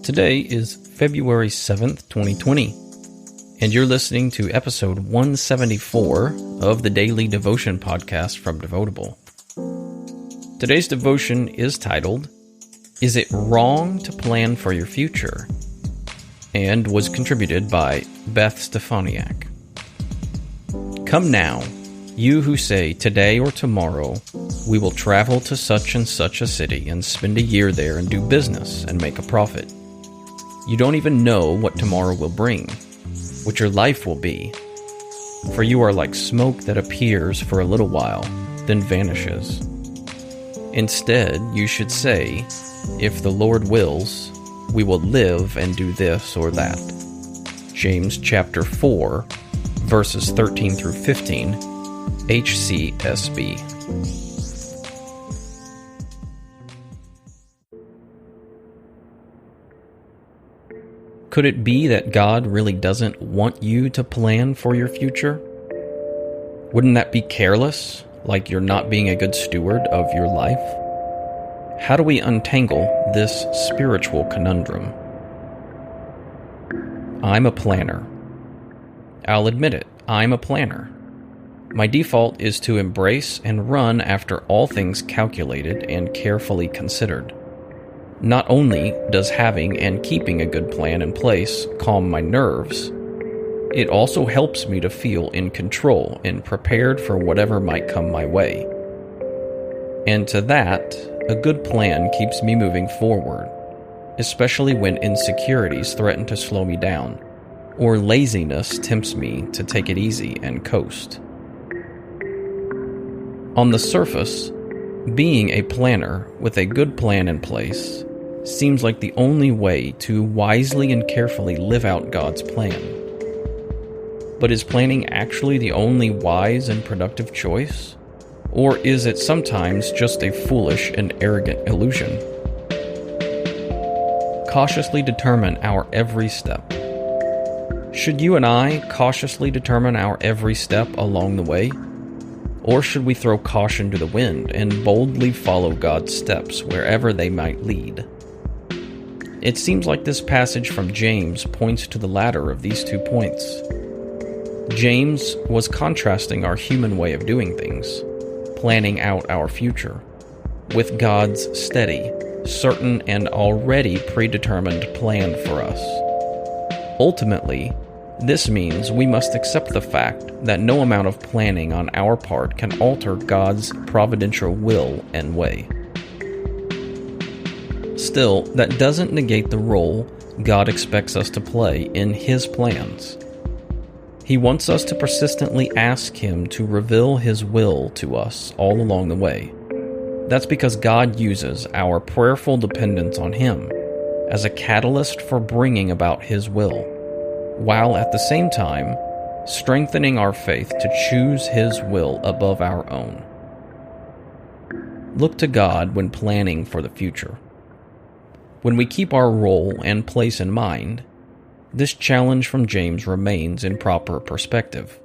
Today is February 7th, 2020, and you're listening to episode 174 of the Daily Devotion Podcast from Devotable. Today's devotion is titled, Is It Wrong to Plan for Your Future? And was contributed by Beth Stefaniak. Come now, you who say today or tomorrow, we will travel to such and such a city and spend a year there and do business and make a profit. You don't even know what tomorrow will bring, what your life will be, for you are like smoke that appears for a little while, then vanishes. Instead, you should say, if the Lord wills, we will live and do this or that. James chapter 4, verses 13 through 15, HCSB. Could it be that God really doesn't want you to plan for your future? Wouldn't that be careless, like you're not being a good steward of your life? How do we untangle this spiritual conundrum? I'm a planner. I'll admit it, I'm a planner. My default is to embrace and run after all things calculated and carefully considered. Not only does having and keeping a good plan in place calm my nerves, it also helps me to feel in control and prepared for whatever might come my way. And to that, a good plan keeps me moving forward, especially when insecurities threaten to slow me down, or laziness tempts me to take it easy and coast. On the surface, being a planner with a good plan in place seems like the only way to wisely and carefully live out God's plan. But is planning actually the only wise and productive choice? Or is it sometimes just a foolish and arrogant illusion? Cautiously determine our every step. Should you and I cautiously determine our every step along the way? Or should we throw caution to the wind and boldly follow God's steps wherever they might lead? It seems like this passage from James points to the latter of these 2 points. James was contrasting our human way of doing things, planning out our future, with God's steady, certain, and already predetermined plan for us. Ultimately, this means we must accept the fact that no amount of planning on our part can alter God's providential will and way. Still, that doesn't negate the role God expects us to play in His plans. He wants us to persistently ask Him to reveal His will to us all along the way. That's because God uses our prayerful dependence on Him as a catalyst for bringing about His will, while at the same time strengthening our faith to choose His will above our own. Look to God when planning for the future. When we keep our role and place in mind, this challenge from James remains in proper perspective.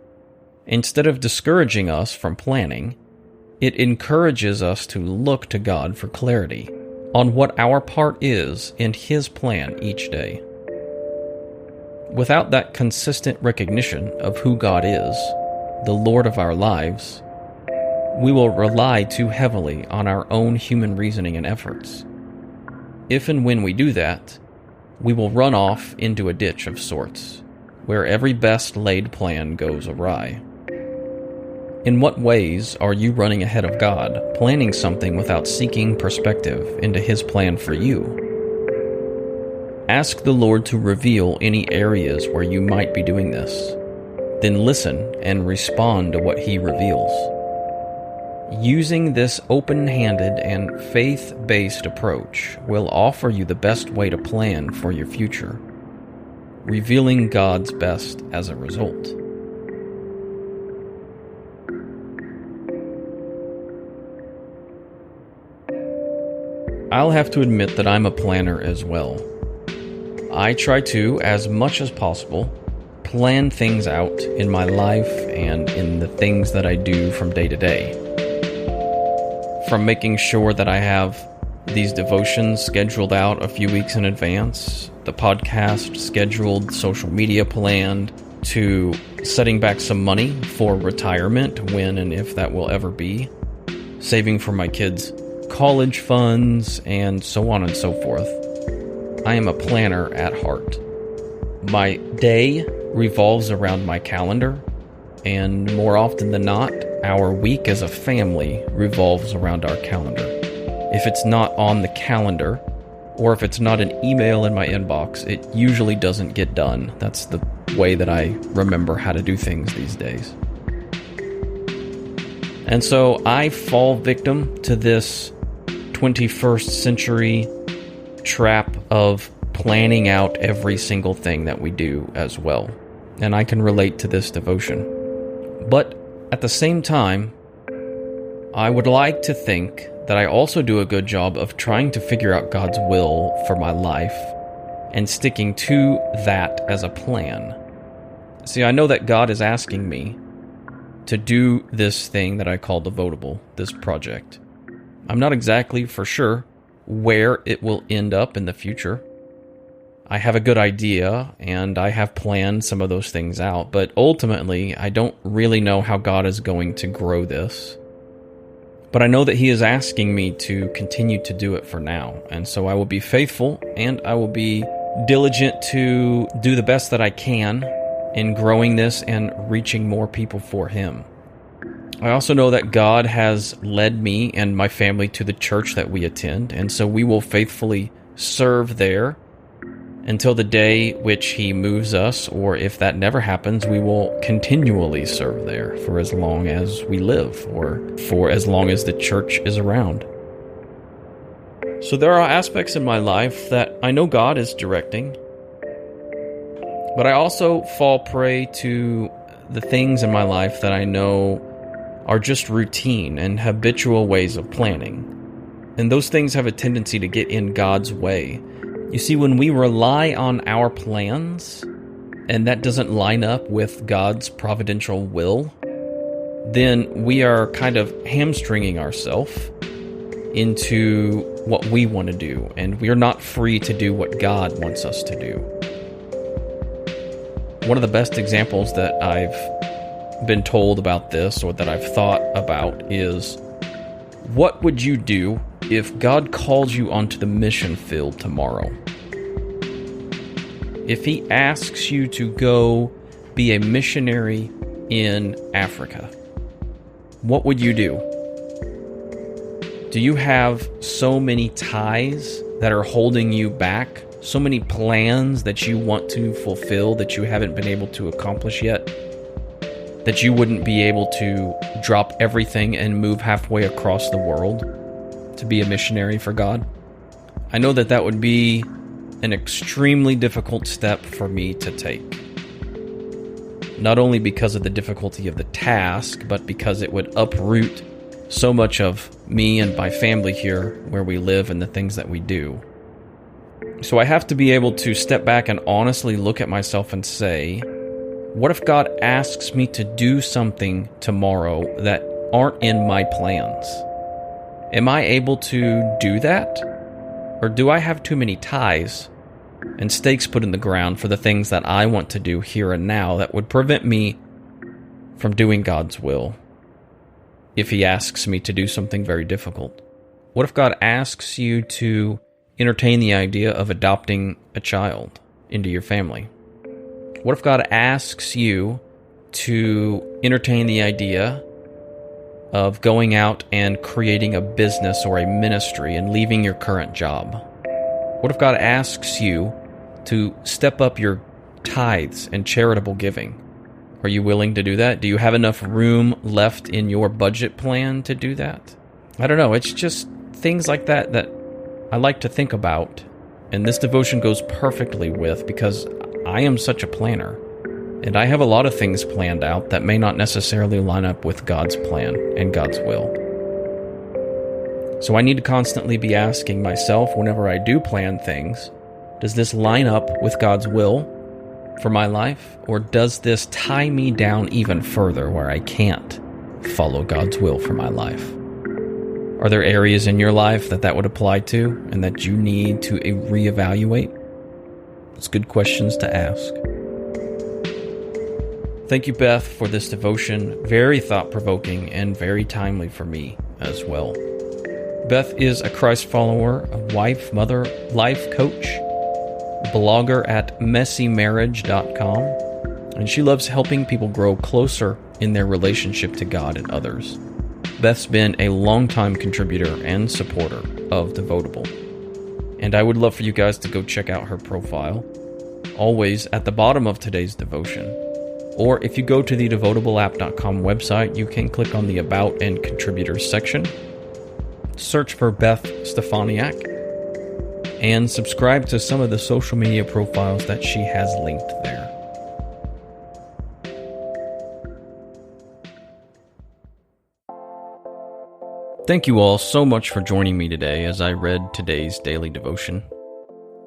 Instead of discouraging us from planning, it encourages us to look to God for clarity on what our part is in His plan each day. Without that consistent recognition of who God is, the Lord of our lives, we will rely too heavily on our own human reasoning and efforts. If and when we do that, we will run off into a ditch of sorts, where every best laid plan goes awry. In what ways are you running ahead of God, planning something without seeking perspective into His plan for you? Ask the Lord to reveal any areas where you might be doing this. Then listen and respond to what He reveals. Using this open-handed and faith-based approach will offer you the best way to plan for your future, revealing God's best as a result. I'll have to admit that I'm a planner as well. I try to, as much as possible, plan things out in my life and in the things that I do from day to day. From making sure that I have these devotions scheduled out a few weeks in advance, the podcast scheduled, social media planned, to setting back some money for retirement, when and if that will ever be, saving for my kids' college funds, and so on and so forth. I am a planner at heart. My day revolves around my calendar, and more often than not, our week as a family revolves around our calendar. If it's not on the calendar, or if it's not an email in my inbox, it usually doesn't get done. That's the way that I remember how to do things these days. And so I fall victim to this 21st century trap of planning out every single thing that we do as well. And I can relate to this devotion. But at the same time, I would like to think that I also do a good job of trying to figure out God's will for my life and sticking to that as a plan. See, I know that God is asking me to do this thing that I call Devotable, this project. I'm not exactly for sure where it will end up in the future. I have a good idea, and I have planned some of those things out, but ultimately, I don't really know how God is going to grow this. But I know that He is asking me to continue to do it for now, and so I will be faithful, and I will be diligent to do the best that I can in growing this and reaching more people for Him. I also know that God has led me and my family to the church that we attend, and so we will faithfully serve there until the day which He moves us, or if that never happens, we will continually serve there for as long as we live, or for as long as the church is around. So there are aspects in my life that I know God is directing, but I also fall prey to the things in my life that I know are just routine and habitual ways of planning. And those things have a tendency to get in God's way. You see, when we rely on our plans, and that doesn't line up with God's providential will, then we are kind of hamstringing ourselves into what we want to do, and we are not free to do what God wants us to do. One of the best examples that I've been told about this, or that I've thought about, is, what would you do if God calls you onto the mission field tomorrow? If He asks you to go be a missionary in Africa, what would you do? Do you have so many ties that are holding you back? So many plans that you want to fulfill that you haven't been able to accomplish yet? That you wouldn't be able to drop everything and move halfway across the world to be a missionary for God? I know that that would be an extremely difficult step for me to take. Not only because of the difficulty of the task, but because it would uproot so much of me and my family here where we live and the things that we do. So I have to be able to step back and honestly look at myself and say, what if God asks me to do something tomorrow that aren't in my plans? Am I able to do that? Or do I have too many ties and stakes put in the ground for the things that I want to do here and now that would prevent me from doing God's will if He asks me to do something very difficult? What if God asks you to entertain the idea of adopting a child into your family? What if God asks you to entertain the idea of going out and creating a business or a ministry and leaving your current job? What if God asks you to step up your tithes and charitable giving? Are you willing to do that? Do you have enough room left in your budget plan to do that? I don't know. It's just things like that that I like to think about, and this devotion goes perfectly with, because I am such a planner, and I have a lot of things planned out that may not necessarily line up with God's plan and God's will. So I need to constantly be asking myself whenever I do plan things, does this line up with God's will for my life, or does this tie me down even further where I can't follow God's will for my life? Are there areas in your life that would apply to and that you need to reevaluate? It's good questions to ask. Thank you, Beth, for this devotion. Very thought-provoking and very timely for me as well. Beth is a Christ follower, a wife, mother, life coach, blogger at messymarriage.com, and she loves helping people grow closer in their relationship to God and others. Beth's been a longtime contributor and supporter of Devotable, and I would love for you guys to go check out her profile, always at the bottom of today's devotion. Or if you go to the devotableapp.com website, you can click on the About and Contributors section, search for Beth Stefaniak, and subscribe to some of the social media profiles that she has linked there. Thank you all so much for joining me today as I read today's daily devotion.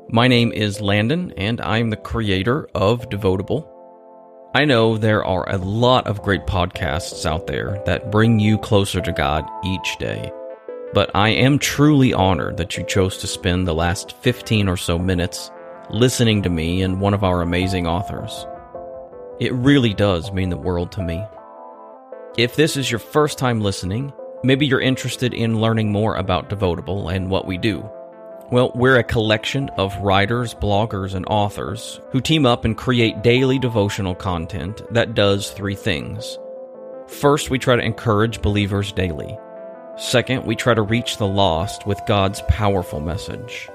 My name is Landon, and I am the creator of Devotable. I know there are a lot of great podcasts out there that bring you closer to God each day, but I am truly honored that you chose to spend the last 15 or so minutes listening to me and one of our amazing authors. It really does mean the world to me. If this is your first time listening, maybe you're interested in learning more about Devotable and what we do. Well, we're a collection of writers, bloggers, and authors who team up and create daily devotional content that does three things. First, we try to encourage believers daily. Second, we try to reach the lost with God's powerful message.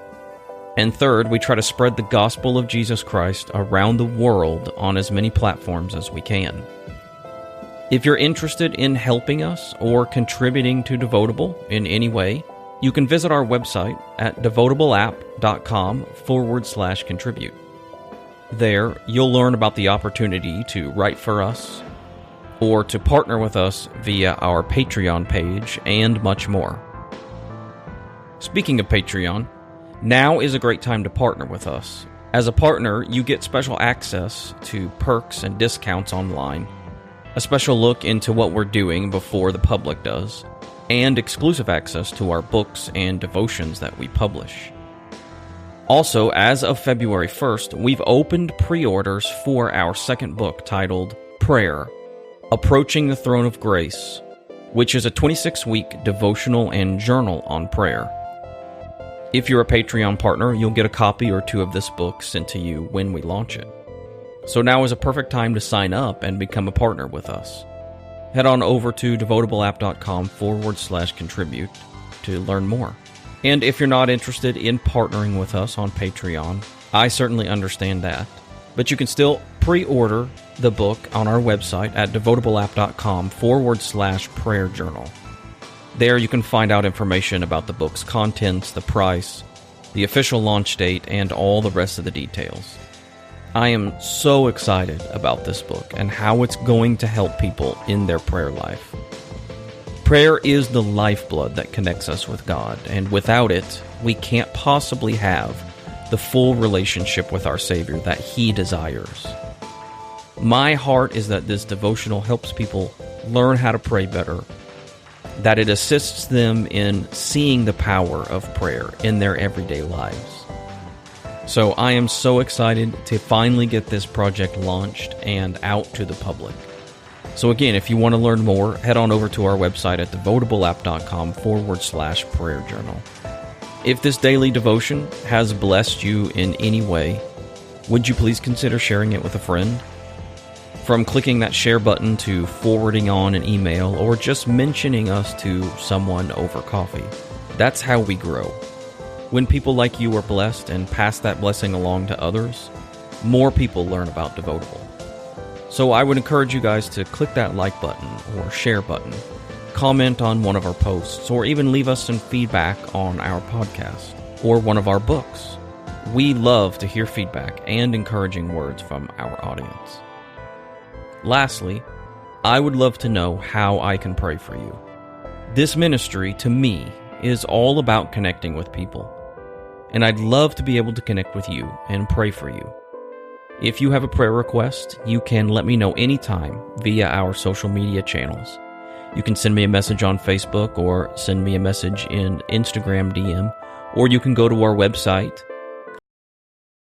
And third, we try to spread the gospel of Jesus Christ around the world on as many platforms as we can. If you're interested in helping us or contributing to Devotable in any way, you can visit our website at devotableapp.com/contribute. There, you'll learn about the opportunity to write for us or to partner with us via our Patreon page and much more. Speaking of Patreon, now is a great time to partner with us. As a partner, you get special access to perks and discounts online, a special look into what we're doing before the public does, and exclusive access to our books and devotions that we publish. Also, as of February 1st, we've opened pre-orders for our second book titled Prayer, Approaching the Throne of Grace, which is a 26-week devotional and journal on prayer. If you're a Patreon partner, you'll get a copy or two of this book sent to you when we launch it. So now is a perfect time to sign up and become a partner with us. Head on over to devotableapp.com/contribute to learn more. And if you're not interested in partnering with us on Patreon, I certainly understand that. But you can still pre-order the book on our website at devotableapp.com/prayer journal. There you can find out information about the book's contents, the price, the official launch date, and all the rest of the details. I am so excited about this book and how it's going to help people in their prayer life. Prayer is the lifeblood that connects us with God, and without it, we can't possibly have the full relationship with our Savior that He desires. My heart is that this devotional helps people learn how to pray better, that it assists them in seeing the power of prayer in their everyday lives. So I am so excited to finally get this project launched and out to the public. So again, if you want to learn more, head on over to our website at devotableapp.com/prayer journal. If this daily devotion has blessed you in any way, would you please consider sharing it with a friend? From clicking that share button to forwarding on an email or just mentioning us to someone over coffee. That's how we grow. When people like you are blessed and pass that blessing along to others, more people learn about Devotable. So I would encourage you guys to click that like button or share button, comment on one of our posts, or even leave us some feedback on our podcast or one of our books. We love to hear feedback and encouraging words from our audience. Lastly, I would love to know how I can pray for you. This ministry, to me, is all about connecting with people, and I'd love to be able to connect with you and pray for you. If you have a prayer request, you can let me know anytime via our social media channels. You can send me a message on Facebook or send me a message in Instagram DM, or you can go to our website,